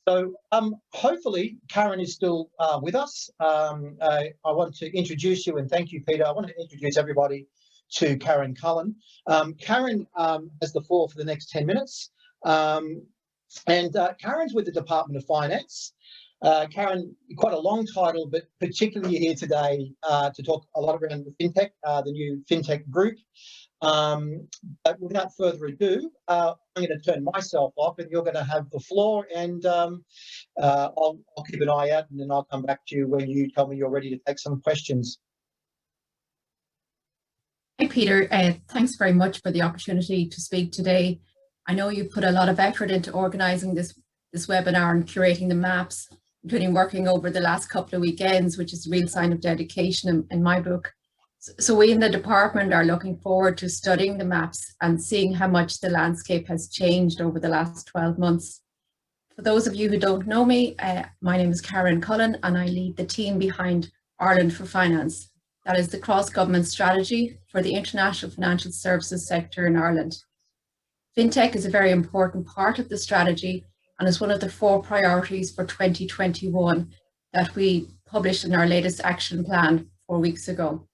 So hopefully Karen is still with us. I want to introduce you and thank you, Peter. I want to introduce everybody to Karen Cullen. Karen has the floor for the next 10 minutes. Karen's with the Department of Finance. Karen, quite a long title, but particularly here today to talk a lot around the fintech, the new fintech group. But without further ado, I'm going to turn myself off and you're going to have the floor, and I'll keep an eye out, and then I'll come back to you when you tell me you're ready to take some questions. Hi, Peter. Thanks very much for the opportunity to speak today. I know you put a lot of effort into organising this webinar and curating the maps, including working over the last couple of weekends, which is a real sign of dedication in my book. So we in the department are looking forward to studying the maps and seeing how much the landscape has changed over the last 12 months. For those of you who don't know me, my name is Karen Cullen and I lead the team behind Ireland for Finance. That is the cross-government strategy for the international financial services sector in Ireland. Fintech is a very important part of the strategy and is one of the 4 priorities for 2021 that we published in our latest action plan 4 weeks ago.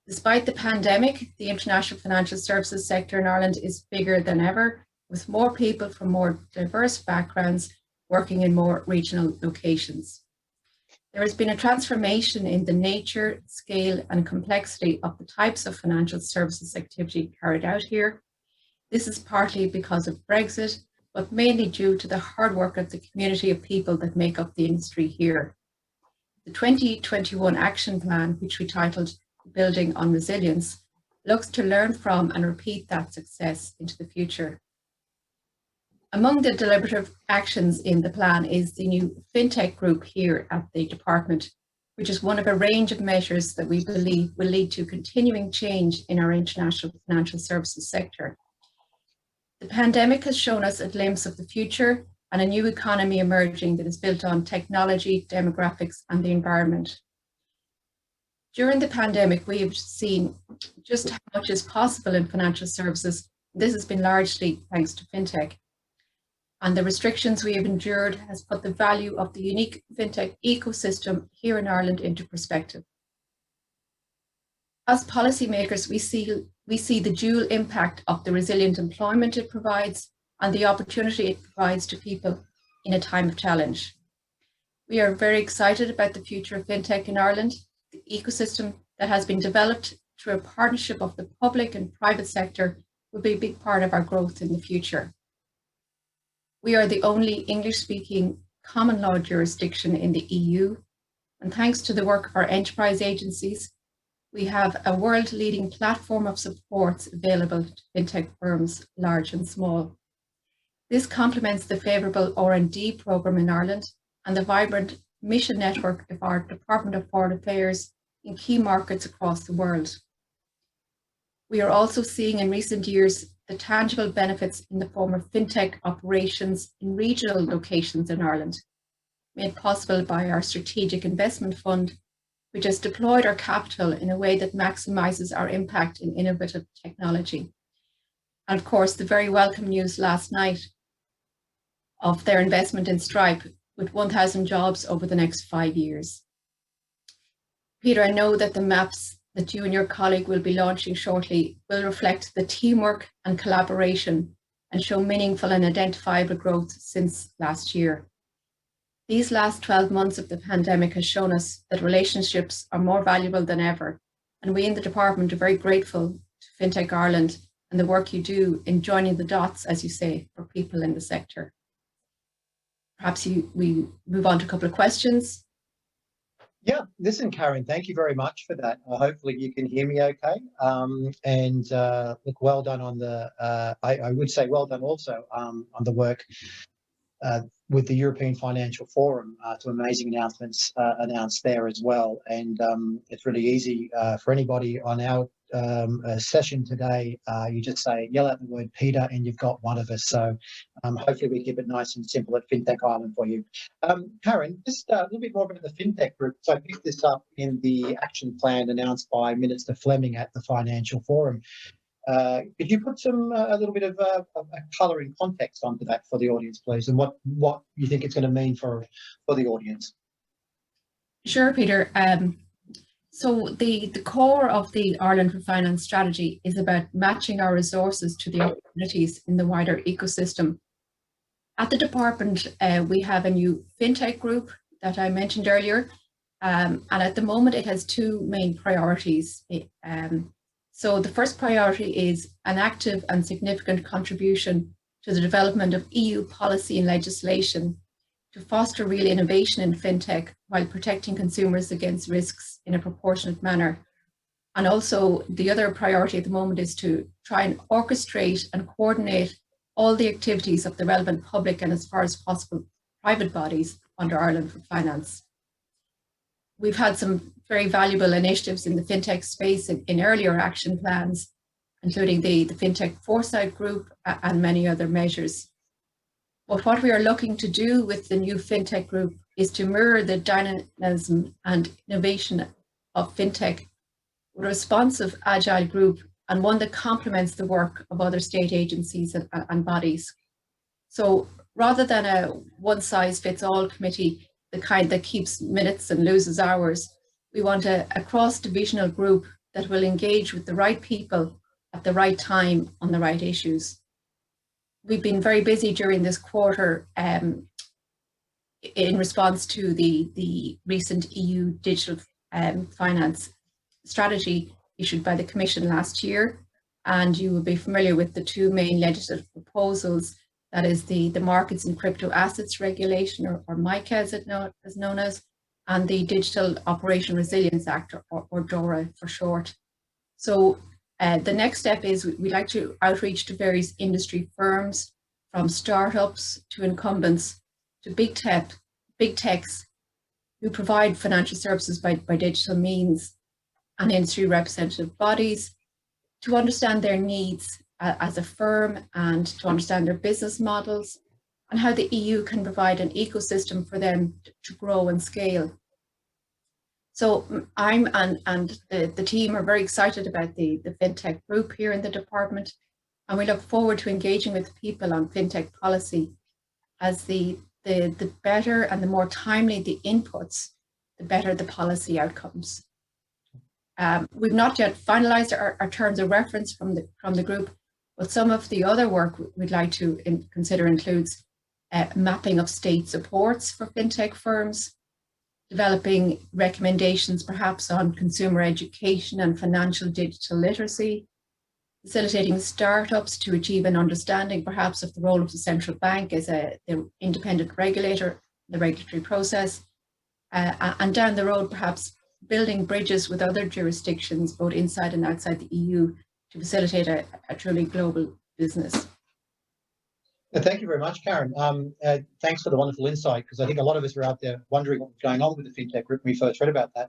Despite the pandemic, the international financial services sector in Ireland is bigger than ever, with more people from more diverse backgrounds working in more regional locations. There has been a transformation in the nature, scale, and complexity of the types of financial services activity carried out here. This is partly because of Brexit, but mainly due to the hard work of the community of people that make up the industry here. The 2021 action plan, which we titled Building on Resilience, looks to learn from and repeat that success into the future. Among the deliberative actions in the plan is the new fintech group here at the department, which is one of a range of measures that we believe will lead to continuing change in our international financial services sector. The pandemic has shown us a glimpse of the future and a new economy emerging that is built on technology, demographics, and the environment. During the pandemic, we have seen just how much is possible in financial services. This has been largely thanks to fintech. And the restrictions we have endured has put the value of the unique fintech ecosystem here in Ireland into perspective. As policymakers, we see the dual impact of the resilient employment it provides and the opportunity it provides to people in a time of challenge. We are very excited about the future of fintech in Ireland. The ecosystem that has been developed through a partnership of the public and private sector will be a big part of our growth in the future. We are the only English-speaking common law jurisdiction in the EU, and thanks to the work of our enterprise agencies, we have a world-leading platform of supports available to fintech firms, large and small. This complements the favourable R&D programme in Ireland and the vibrant mission network of our Department of Foreign Affairs in key markets across the world. We are also seeing in recent years the tangible benefits in the form of fintech operations in regional locations in Ireland, made possible by our Strategic Investment Fund, which has deployed our capital in a way that maximises our impact in innovative technology. And of course, the very welcome news last night of their investment in Stripe, with 1,000 jobs over the next 5 years. Peter, I know that the maps that you and your colleague will be launching shortly will reflect the teamwork and collaboration and show meaningful and identifiable growth since last year. These last 12 months of the pandemic has shown us that relationships are more valuable than ever, and we in the department are very grateful to Fintech Ireland and the work you do in joining the dots, as you say, for people in the sector. Perhaps we move on to a couple of questions. Yeah, listen, Karen, thank you very much for that. Hopefully you can hear me okay. Look, well done on the, I would say well done also on the work with the European Financial Forum. Some amazing announcements announced there as well. And it's really easy for anybody on our session today. You just yell out the word Peter and you've got one of us. So hopefully we keep it nice and simple at Fintech Ireland for you. Karen, just a little bit more about the Fintech group. So I picked this up in the action plan announced by Minister Fleming at the Financial Forum. Could you put a little bit of a colour and context onto that for the audience, please, and what you think it's going to mean for the audience? Sure, Peter. So the core of the Ireland for Finance strategy is about matching our resources to the opportunities in the wider ecosystem. At the department, we have a new fintech group that I mentioned earlier, and at the moment it has two main priorities. So the first priority is an active and significant contribution to the development of EU policy and legislation to foster real innovation in fintech while protecting consumers against risks in a proportionate manner. And also the other priority at the moment is to try and orchestrate and coordinate all the activities of the relevant public and, as far as possible, private bodies under Ireland for Finance. We've had some very valuable initiatives in the fintech space in earlier action plans, including the Fintech Foresight Group and many other measures. But what we are looking to do with the new fintech group is to mirror the dynamism and innovation of fintech with a responsive, agile group, and one that complements the work of other state agencies and bodies. So rather than a one-size-fits-all committee, the kind that keeps minutes and loses hours, we want a cross-divisional group that will engage with the right people at the right time on the right issues. We've been very busy during this quarter in response to the recent EU digital finance strategy issued by the Commission last year. And you will be familiar with the two main legislative proposals, that is the Markets in Crypto Assets Regulation, or MiCA as it's known as, and the Digital Operation Resilience Act, or DORA for short. So the next step is we'd like to outreach to various industry firms, from startups to incumbents to big techs who provide financial services by digital means, and industry representative bodies to understand their needs as a firm and to understand their business models and how the EU can provide an ecosystem for them to grow and scale. So I'm and the team are very excited about the fintech group here in the department, and we look forward to engaging with people on fintech policy, as the better and the more timely the inputs, the better the policy outcomes. We've not yet finalised our terms of reference from the group, but some of the other work we'd like to consider includes mapping of state supports for fintech firms, developing recommendations perhaps on consumer education and financial digital literacy, facilitating startups to achieve an understanding perhaps of the role of the central bank as the independent regulator, the regulatory process, and down the road perhaps building bridges with other jurisdictions both inside and outside the EU to facilitate a truly global business. Thank you very much, Karen. Thanks for the wonderful insight, because I think a lot of us were out there wondering what was going on with the fintech group when we first read about that.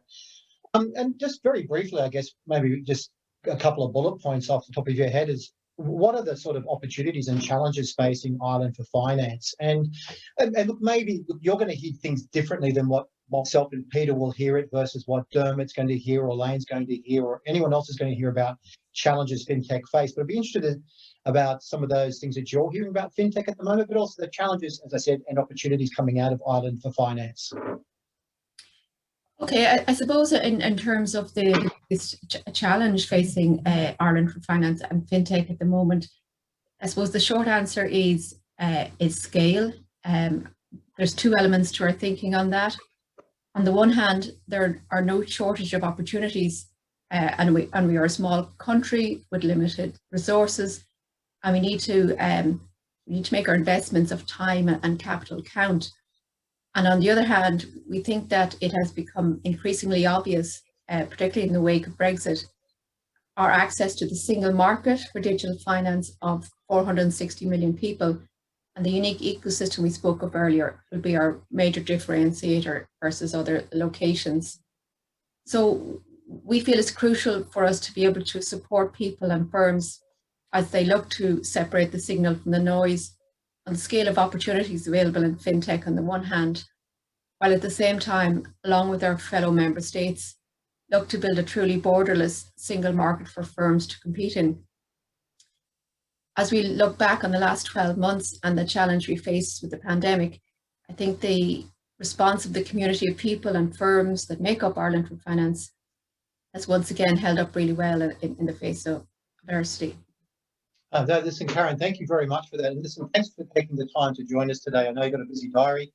And just very briefly, I guess maybe just a couple of bullet points off the top of your head is, what are the sort of opportunities and challenges facing Ireland for finance? And look, maybe you're going to hear things differently than what myself and Peter will hear it versus what Dermot's going to hear, or Lane's going to hear, or anyone else is going to hear about challenges fintech face. But I'd be interested about some of those things that you're hearing about fintech at the moment, but also the challenges, as I said, and opportunities coming out of Ireland for finance. Okay, I suppose in terms of the challenge facing Ireland for finance and fintech at the moment, I suppose the short answer is scale. There's two elements to our thinking on that. On the one hand, there are no shortage of opportunities, and we are a small country with limited resources, and we need to make our investments of time and capital count. And on the other hand, we think that it has become increasingly obvious, particularly in the wake of Brexit, our access to the single market for digital finance of 460 million people and the unique ecosystem we spoke of earlier will be our major differentiator versus other locations. So we feel it's crucial for us to be able to support people and firms as they look to separate the signal from the noise on the scale of opportunities available in fintech on the one hand, while at the same time, along with our fellow member states, look to build a truly borderless single market for firms to compete in. as we look back on the last 12 months and the challenge we faced with the pandemic, I think the response of the community of people and firms that make up Ireland for Finance has once again held up really well in the face of adversity. Listen, Karen, thank you very much for that. And listen, thanks for taking the time to join us today. I know you've got a busy diary.